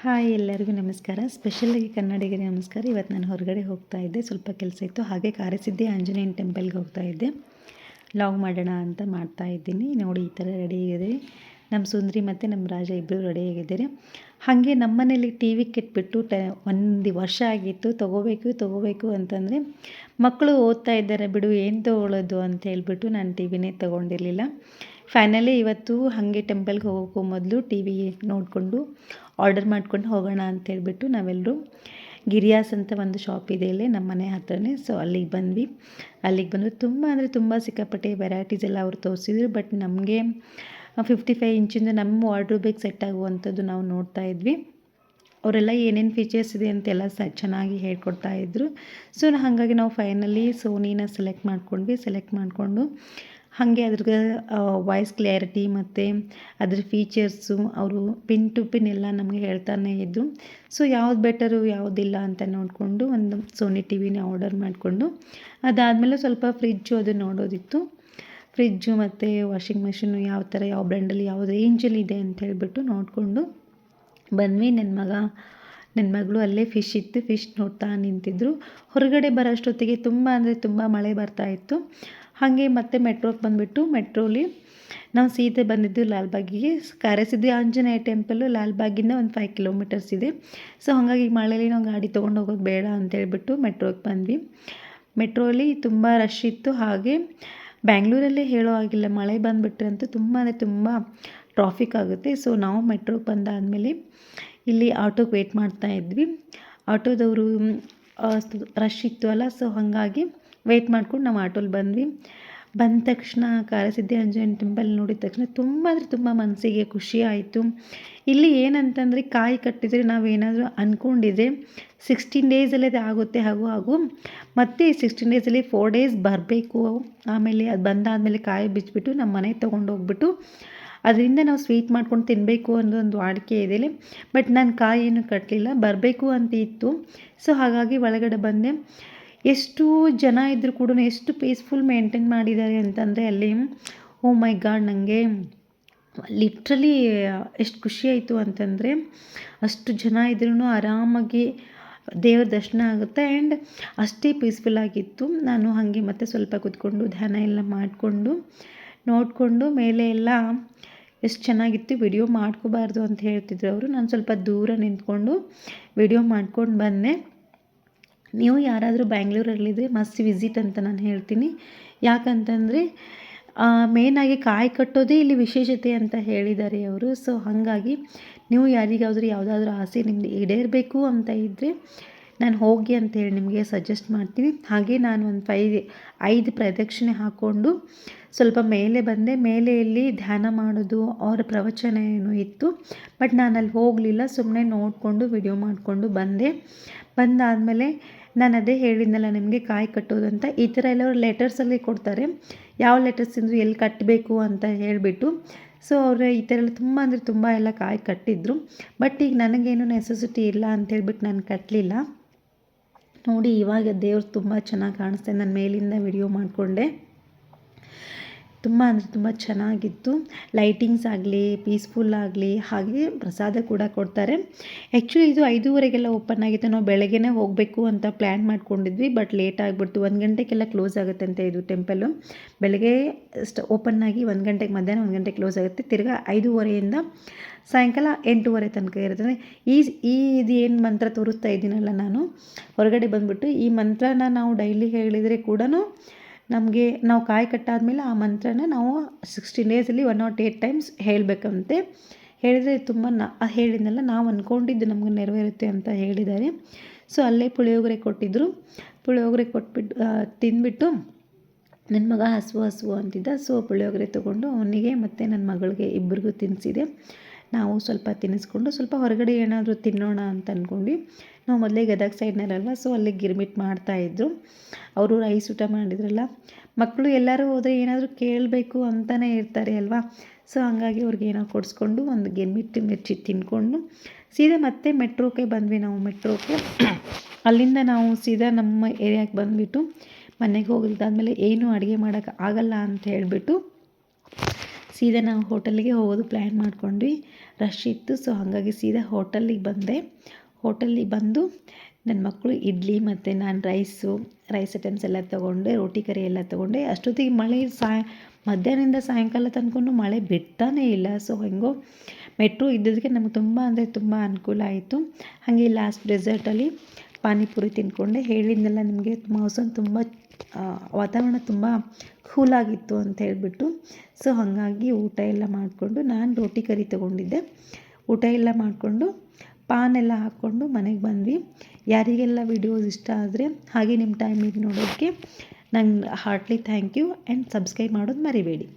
Hi ಎಲ್ಲರಿಗೂ ನಮಸ್ಕಾರ. ಸ್ಪೆಷಲಾಗಿ ಕನ್ನಡಿಗರಿಗೆ ನಮಸ್ಕಾರ. ಇವತ್ತು ನಾನು ಹೊರಗಡೆ ಹೋಗ್ತಾ ಇದ್ದೆ, ಸ್ವಲ್ಪ ಕೆಲಸ ಇತ್ತು. ಹಾಗೆ ಕಾರಸಿದ್ಧಿ ಆಂಜನೇಯನ ಟೆಂಪಲ್ಗೆ ಹೋಗ್ತಾ ಇದ್ದೆ. ಲಾಗ್ ಮಾಡೋಣ ಅಂತ ಮಾಡ್ತಾ ಇದ್ದೀನಿ. ನೋಡಿ ಈ ಥರ ರೆಡಿ ಆಗಿದೆ. ನಮ್ಮ ಸುಂದ್ರಿ ಮತ್ತು ನಮ್ಮ ರಾಜ ಇಬ್ಬರು ರೆಡಿ ಆಗಿದ್ದಾರೆ. ಹಾಗೆ ನಮ್ಮ ಮನೇಲಿ ಟಿ ವಿ ಕೆಟ್ಬಿಟ್ಟು ಒಂದು ವರ್ಷ ಆಗಿತ್ತು. ತೊಗೋಬೇಕು ಅಂತಂದರೆ ಮಕ್ಕಳು ಓದ್ತಾ ಇದ್ದಾರೆ, ಬಿಡು ಏನು ತೊಗೊಳ್ಳೋದು ಅಂತ ಹೇಳ್ಬಿಟ್ಟು ನಾನು ಟಿ ವಿನೇ ತೊಗೊಂಡಿರಲಿಲ್ಲ. ಫೈನಲಿ ಇವತ್ತು ಹಾಗೆ ಟೆಂಪಲ್ಗೆ ಹೋಗೋಕ್ಕೂ ಮೊದಲು ಟಿ ವಿ ನೋಡಿಕೊಂಡು ಆರ್ಡರ್ ಮಾಡ್ಕೊಂಡು ಹೋಗೋಣ ಅಂತ ಹೇಳ್ಬಿಟ್ಟು ನಾವೆಲ್ಲರೂ ಗಿರಿಯಾಸ್ ಅಂತ ಒಂದು ಶಾಪ್ ಇದೆ ಇಲ್ಲಿ ನಮ್ಮ ಮನೆ ಹತ್ರನೇ. ಸೊ ಅಲ್ಲಿಗೆ ಬಂದು ತುಂಬ ಅಂದರೆ ತುಂಬ ಸಿಕ್ಕಾಪಟ್ಟೆ ವೆರೈಟೀಸ್ ಎಲ್ಲ ಅವ್ರು ತೋರಿಸಿದ್ರು. ಬಟ್ ನಮಗೆ 55 ಇಂಚಿಂದ ನಮ್ಮ ವಾರ್ಡ್ರೋಬಿಗೆ ಸೆಟ್ ಆಗುವಂಥದ್ದು ನಾವು ನೋಡ್ತಾ ಇದ್ವಿ. ಅವರೆಲ್ಲ ಏನೇನು ಫೀಚರ್ಸ್ ಇದೆ ಅಂತೆಲ್ಲ ಚೆನ್ನಾಗಿ ಹೇಳ್ಕೊಡ್ತಾಯಿದ್ರು. ಸೊ ಹಾಗಾಗಿ ನಾವು ಫೈನಲಿ ಸೋನಿನ ಸೆಲೆಕ್ಟ್ ಮಾಡಿಕೊಂಡು ಹಾಗೆ ಅದ್ರಿಗೆ ವಾಯ್ಸ್ ಕ್ಲಿಯರಿಟಿ ಮತ್ತು ಅದ್ರ ಫೀಚರ್ಸು ಅವರು ಪಿನ್ ಟು ಪಿನ್ ಎಲ್ಲ ನಮಗೆ ಹೇಳ್ತಾನೆ ಇದ್ದರು. ಸೊ ಯಾವ್ದು ಬೆಟರು ಯಾವುದಿಲ್ಲ ಅಂತ ನೋಡಿಕೊಂಡು ಒಂದು ಸೋನಿ ಟಿ ವಿನ ಆರ್ಡರ್ ಮಾಡಿಕೊಂಡು ಅದಾದಮೇಲೆ ಸ್ವಲ್ಪ ಫ್ರಿಜ್ಜು ಅದು ನೋಡೋದಿತ್ತು. ಫ್ರಿಜ್ಜು ಮತ್ತು ವಾಷಿಂಗ್ ಮಿಷಿನು ಯಾವ ಥರ ಯಾವ ಬ್ರ್ಯಾಂಡಲ್ಲಿ ಯಾವ ರೇಂಜಲ್ಲಿ ಇದೆ ಅಂತ ಹೇಳಿಬಿಟ್ಟು ನೋಡಿಕೊಂಡು ಬಂದ್ವಿ. ನನ್ನ ಮಗಳು ಅಲ್ಲೇ ಫಿಶ್ ಇತ್ತು, ಫಿಶ್ ನೋಡ್ತಾ ನಿಂತಿದ್ರು. ಹೊರಗಡೆ ಬರೋಷ್ಟೊತ್ತಿಗೆ ತುಂಬ ಅಂದರೆ ತುಂಬ ಮಳೆ ಬರ್ತಾಯಿತ್ತು. ಹಾಗೆ ಮತ್ತೆ ಮೆಟ್ರೋಗೆ ಬಂದುಬಿಟ್ಟು ಮೆಟ್ರೋಲಿ ನಾವು ಸೀದಾ ಬಂದಿದ್ದು ಲಾಲ್ಬಾಗಿಗೆ. ಕಾರಸಿದ್ಧಿ ಆಂಜನೇಯ ಟೆಂಪಲ್ಲು ಲಾಲ್ಬಾಗಿಂದ ಒಂದು 5 ಕಿಲೋಮೀಟರ್ಸ್ ಇದೆ. ಸೊ ಹಾಗಾಗಿ ಮಳೆಯಲ್ಲಿ ನಾವು ಗಾಡಿ ತೊಗೊಂಡು ಹೋಗೋದು ಬೇಡ ಅಂತೇಳ್ಬಿಟ್ಟು ಮೆಟ್ರೋಗೆ ಬಂದ್ವಿ. ಮೆಟ್ರೋಲಿ ತುಂಬ ರಶ್ ಇತ್ತು. ಹಾಗೆ ಬ್ಯಾಂಗ್ಳೂರಲ್ಲೇ ಹೇಳೋ ಆಗಿಲ್ಲ, ಮಳೆ ಬಂದುಬಿಟ್ರೆ ಅಂತೂ ತುಂಬ ಅಂದರೆ ತುಂಬ ಟ್ರಾಫಿಕ್ ಆಗುತ್ತೆ. ಸೊ ನಾವು ಮೆಟ್ರೋಗೆ ಬಂದಾದಮೇಲೆ ಇಲ್ಲಿ ಆಟೋಗೆ ವೆಯ್ಟ್ ಮಾಡ್ತಾಯಿದ್ವಿ. ಆಟೋದವರು ರಶ್ ಇತ್ತು ಅಲ್ಲ, ಸೊ ಹಾಗಾಗಿ ವೆಯ್ಟ್ ಮಾಡ್ಕೊಂಡು ನಾವು ಆಟೋಲಿ ಬಂದ ತಕ್ಷಣ ಕಾರಸಿದ್ಧಿ ಆಂಜನೇಯ ಟೆಂಪಲ್ ನೋಡಿದ ತಕ್ಷಣ ತುಂಬ ಅಂದರೆ ತುಂಬ ಮನಸ್ಸಿಗೆ ಖುಷಿ ಆಯಿತು. ಇಲ್ಲಿ ಏನಂತಂದರೆ ಕಾಯಿ ಕಟ್ಟಿದರೆ ನಾವೇನಾದರೂ ಅಂದ್ಕೊಂಡಿದ್ರೆ 16 ಡೇಸಲ್ಲಿ ಅದು ಆಗುತ್ತೆ. ಹಾಗೂ ಮತ್ತು 16 ಡೇಸಲ್ಲಿ 4 ಡೇಸ್ ಬರಬೇಕು. ಆಮೇಲೆ ಅದು ಬಂದಾದಮೇಲೆ ಕಾಯಿ ಬಿಚ್ಚಿಬಿಟ್ಟು ನಮ್ಮ ಮನೆಗೆ ತೊಗೊಂಡೋಗ್ಬಿಟ್ಟು ಅದರಿಂದ ನಾವು ಸ್ವೀಟ್ ಮಾಡ್ಕೊಂಡು ತಿನ್ನಬೇಕು ಅನ್ನೋದೊಂದು ವಾಡಿಕೆ ಇದೆ. ಬಟ್ ನಾನು ಕಾಯಿ ಏನು ಕಟ್ಟಲಿಲ್ಲ, ಬರಬೇಕು ಅಂತ ಇತ್ತು. ಸೊ ಹಾಗಾಗಿ ಒಳಗಡೆ ಬಂದೆ. ಎಷ್ಟು ಜನ ಇದ್ದರೂ ಕೂಡ ಎಷ್ಟು ಪೀಸ್ಫುಲ್ ಮೇಂಟೈನ್ ಮಾಡಿದ್ದಾರೆ ಅಂತಂದರೆ ಅಲ್ಲಿ ಓ ಮೈ ಗಾಡ್, ನನಗೆ ಲಿಟ್ರಲಿ ಎಷ್ಟು ಖುಷಿಯಾಯಿತು ಅಂತಂದರೆ ಅಷ್ಟು ಜನ ಇದ್ರೂ ಆರಾಮಾಗಿ ದೇವ್ರ ದರ್ಶನ ಆಗುತ್ತೆ. ಆ್ಯಂಡ್ ಅಷ್ಟೇ ಪೀಸ್ಫುಲ್ಲಾಗಿತ್ತು. ನಾನು ಹಾಗೆ ಮತ್ತೆ ಸ್ವಲ್ಪ ಕೂತ್ಕೊಂಡು ಧ್ಯಾನ ಎಲ್ಲ ನೋಡಿಕೊಂಡು ಮೇಲೆ ಎಲ್ಲ ಎಷ್ಟು ಚೆನ್ನಾಗಿತ್ತು. ವಿಡಿಯೋ ಮಾಡ್ಕೋಬಾರ್ದು ಅಂತ ಹೇಳ್ತಿದ್ರು ಅವರು. ನಾನು ಸ್ವಲ್ಪ ದೂರ ನಿಂತ್ಕೊಂಡು ವಿಡಿಯೋ ಮಾಡ್ಕೊಂಡು ಬಂದೆ. ನೀವು ಯಾರಾದರೂ ಬ್ಯಾಂಗ್ಳೂರಲ್ಲಿದ್ದರೆ ಮಸ್ಟ್ ವಿಸಿಟ್ ಅಂತ ನಾನು ಹೇಳ್ತೀನಿ. ಯಾಕಂತಂದರೆ ಮೇಯ್ನಾಗಿ ಕಾಯಿ ಕಟ್ಟೋದೇ ಇಲ್ಲಿ ವಿಶೇಷತೆ ಅಂತ ಹೇಳಿದ್ದಾರೆ ಅವರು. ಸೊ ಹಾಗಾಗಿ ನೀವು ಯಾವುದಾದ್ರೂ ಆಸೆ ನಿಮ್ಮದು ಈಡೇರಬೇಕು ಅಂತ ಇದ್ದರೆ ನಾನು ಹೋಗಿ ಅಂತೇಳಿ ನಿಮಗೆ ಸಜೆಸ್ಟ್ ಮಾಡ್ತೀನಿ. ಹಾಗೆ ನಾನು ಒಂದು 5 ಪ್ರದಕ್ಷಿಣೆ ಹಾಕ್ಕೊಂಡು ಸ್ವಲ್ಪ ಮೇಲೆ ಬಂದೆ. ಮೇಲೆ ಇಲ್ಲಿ ಧ್ಯಾನ ಮಾಡೋದು ಅವರ ಪ್ರವಚನ ಏನೋ ಇತ್ತು. ಬಟ್ ನಾನು ಅಲ್ಲಿ ಹೋಗಲಿಲ್ಲ, ಸುಮ್ಮನೆ ನೋಡಿಕೊಂಡು ವಿಡಿಯೋ ಮಾಡಿಕೊಂಡು ಬಂದಾದಮೇಲೆ ನಾನು ಅದೇ ಹೇಳಿದ್ನಲ್ಲ ನಿಮಗೆ ಕಾಯಿ ಕಟ್ಟೋದು ಅಂತ. ಈ ಥರ ಎಲ್ಲ ಅವ್ರು ಲೆಟರ್ಸಲ್ಲಿ ಕೊಡ್ತಾರೆ, ಯಾವ ಲೆಟರ್ಸಿಂದು ಎಲ್ಲಿ ಕಟ್ಟಬೇಕು ಅಂತ ಹೇಳಿಬಿಟ್ಟು. ಸೊ ಅವರು ಈ ಥರ ಎಲ್ಲ ತುಂಬ ಅಂದರೆ ತುಂಬ ಎಲ್ಲ ಕಾಯಿ ಕಟ್ಟಿದ್ರು. ಬಟ್ ಈಗ ನನಗೇನು ನೆಸೆಸಿಟಿ ಇಲ್ಲ ಅಂತೇಳ್ಬಿಟ್ಟು ನಾನು ಕಟ್ಟಲಿಲ್ಲ. ನೋಡಿ ಇವಾಗ ದೇವ್ರು ತುಂಬ ಚೆನ್ನಾಗಿ ಕಾಣಿಸ್ತಾ, ನಾನು ಮೇಲಿಂದ ವಿಡಿಯೋ ಮಾಡಿಕೊಂಡೆ. ತುಂಬ ಅಂದರೆ ತುಂಬ ಚೆನ್ನಾಗಿತ್ತು. ಲೈಟಿಂಗ್ಸ್ ಆಗಲಿ, ಪೀಸ್ಫುಲ್ ಆಗಲಿ, ಹಾಗೆ ಪ್ರಸಾದ ಕೂಡ ಕೊಡ್ತಾರೆ. ಆ್ಯಕ್ಚುಲಿ ಇದು 5:30ಗೆಲ್ಲ ಓಪನ್ ಆಗಿತ್ತು. ನಾವು ಬೆಳಗ್ಗೆನೇ ಹೋಗಬೇಕು ಅಂತ ಪ್ಲ್ಯಾನ್ ಮಾಡ್ಕೊಂಡಿದ್ವಿ. ಬಟ್ ಲೇಟ್ ಆಗಿಬಿಡ್ತು. 1 ಗಂಟೆಗೆಲ್ಲ ಕ್ಲೋಸ್ ಆಗುತ್ತೆ ಅಂತ ಇದು ಟೆಂಪಲ್ಲು. ಬೆಳಗ್ಗೆ ಓಪನ್ ಆಗಿ 1 ಗಂಟೆಗೆ, ಮಧ್ಯಾಹ್ನ 1 ಗಂಟೆಗೆ ಕ್ಲೋಸ್ ಆಗುತ್ತೆ. ತಿರ್ಗಾ 5:30ಯಿಂದ ಸಾಯಂಕಾಲ 8:30 ತನಕ ಇರ್ತದೆ. ಇದು ಏನು ಮಂತ್ರ ತೋರಿಸ್ತಾ ಇದ್ದೀನಲ್ಲ ನಾನು ಹೊರಗಡೆ ಬಂದುಬಿಟ್ಟು, ಈ ಮಂತ್ರನ ನಾವು ಡೈಲಿ ಹೇಳಿದರೆ ಕೂಡ ನಮಗೆ ನಾವು ಕಾಯಿ ಕಟ್ಟಾದಮೇಲೆ ಆ ಮಂತ್ರನ ನಾವು 16 ಡೇಸಲ್ಲಿ 108 ಟೈಮ್ಸ್ ಹೇಳಬೇಕಂತೆ. ಹೇಳಿದರೆ ತುಂಬ ಹೇಳಿದ್ನಲ್ಲ, ನಾವು ಅಂದ್ಕೊಂಡಿದ್ದು ನಮಗೆ ನೆರವೇರುತ್ತೆ ಅಂತ ಹೇಳಿದ್ದಾರೆ. ಸೊ ಅಲ್ಲೇ ಪುಳಿಯೋಗರೆ ಕೊಟ್ಟಿದ್ದರು. ಪುಳಿಯೋಗರೆ ಕೊಟ್ಬಿಟ್ಟು ತಿಂದ್ಬಿಟ್ಟು ನನ್ನ ಮಗ ಹಸು ಅಂತಿದ್ದ. ಸೊ ಪುಳಿಯೋಗರೆ ತೊಗೊಂಡು ಅವನಿಗೆ ಮತ್ತು ನನ್ನ ಮಗಳಿಗೆ ಇಬ್ಬರಿಗೂ ತಿನ್ನಿಸಿದೆ. ನಾವು ಸ್ವಲ್ಪ ತಿನ್ನಿಸ್ಕೊಂಡು ಸ್ವಲ್ಪ ಹೊರಗಡೆ ಏನಾದರೂ ತಿನ್ನೋಣ ಅಂತ ಅಂದ್ಕೊಂಡು. ನಾವು ಮೊದಲೇ ಗದಗ ಸೈಡ್ನಲ್ಲಲ್ವ, ಸೊ ಅಲ್ಲಿ ಗಿರ್ಮಿಟ್ ಮಾಡ್ತಾಯಿದ್ರು. ಅವರು ರೈಸ್ ಊಟ ಮಾಡಿದ್ರಲ್ಲ. ಮಕ್ಕಳು ಎಲ್ಲರೂ ಹೋದರೆ ಏನಾದರೂ ಕೇಳಬೇಕು ಅಂತಲೇ ಇರ್ತಾರೆ ಅಲ್ವಾ. ಸೊ ಹಾಗಾಗಿ ಅವ್ರಿಗೆ ಏನೋ ಕೊಡಿಸ್ಕೊಂಡು ಒಂದು ಗಿರ್ಮಿಟ್ ಮಿರ್ಚಿ ತಿನ್ಕೊಂಡು ಸೀದಾ ಮತ್ತೆ ಮೆಟ್ರೋಕ್ಕೆ ಬಂದ್ವಿ. ನಾವು ಮೆಟ್ರೋಕ್ಕೆ ಅಲ್ಲಿಂದ ನಾವು ಸೀದಾ ನಮ್ಮ ಏರಿಯಾಗೆ ಬಂದುಬಿಟ್ಟು ಮನೆಗೆ ಹೋಗಿದ್ದಾದಮೇಲೆ ಏನೂ ಅಡುಗೆ ಮಾಡೋಕ್ಕೆ ಆಗಲ್ಲ ಅಂತ ಹೇಳಿಬಿಟ್ಟು ಸೀದಾ ನಾವು ಹೋಟೆಲ್ಗೆ ಹೋಗೋದು ಪ್ಲ್ಯಾನ್ ಮಾಡ್ಕೊಂಡ್ವಿ. ರಶ್ ಇತ್ತು. ಸೊ ಹಾಗಾಗಿ ಸೀದಾ ಹೋಟೆಲಿಗೆ ಬಂದು ನನ್ನ ಮಕ್ಕಳು ಇಡ್ಲಿ ಮತ್ತು ನಾನು ರೈಸ್ ಐಟಮ್ಸ್ ಎಲ್ಲ ತೊಗೊಂಡೆ, ರೋಟಿ ಕರಿ ಎಲ್ಲ ತೊಗೊಂಡೆ. ಅಷ್ಟೊತ್ತಿಗೆ ಮಳೆ ಮಧ್ಯಾಹ್ನದಿಂದ ಸಾಯಂಕಾಲ ತನಕ ಮಳೆ ಬಿಡ್ತಾನೇ ಇಲ್ಲ. ಸೊ ಹೆಂಗೋ ಮೆಟ್ರೋ ಇದ್ದದಕ್ಕೆ ನಮಗೆ ತುಂಬ ಅಂದರೆ ತುಂಬ ಅನುಕೂಲ ಆಯಿತು. ಹಾಗೆ ಲಾಸ್ಟ್ ಡೆಸರ್ಟಲ್ಲಿ ಪಾನಿಪುರಿ ತಿಂದ್ಕೊಂಡೆ. ಹೇಳಿದ್ನೆಲ್ಲ ನಿಮಗೆ ತುಂಬ ವಾತಾವರಣ ತುಂಬ ಕೂಲಾಗಿತ್ತು ಅಂತ ಹೇಳಿಬಿಟ್ಟು. ಸೊ ಹಾಗಾಗಿ ಊಟ ಎಲ್ಲ ಮಾಡಿಕೊಂಡು ನಾನು ರೋಟಿ ಕರಿ ತೊಗೊಂಡಿದ್ದೆ. ಊಟ ಎಲ್ಲ ಮಾಡಿಕೊಂಡು ಪಾನೆಲ್ಲ ಹಾಕ್ಕೊಂಡು ಮನೆಗೆ ಬಂದ್ವಿ. ಯಾರಿಗೆಲ್ಲ ವಿಡಿಯೋಸ್ ಇಷ್ಟ ಆದರೆ ಹಾಗೆ ನಿಮ್ಮ ಟೈಮಿಗೆ ನೋಡೋದಕ್ಕೆ ನಂಗೆ heartly thank you and subscribe ಮಾಡೋದು ಮರಿಬೇಡಿ.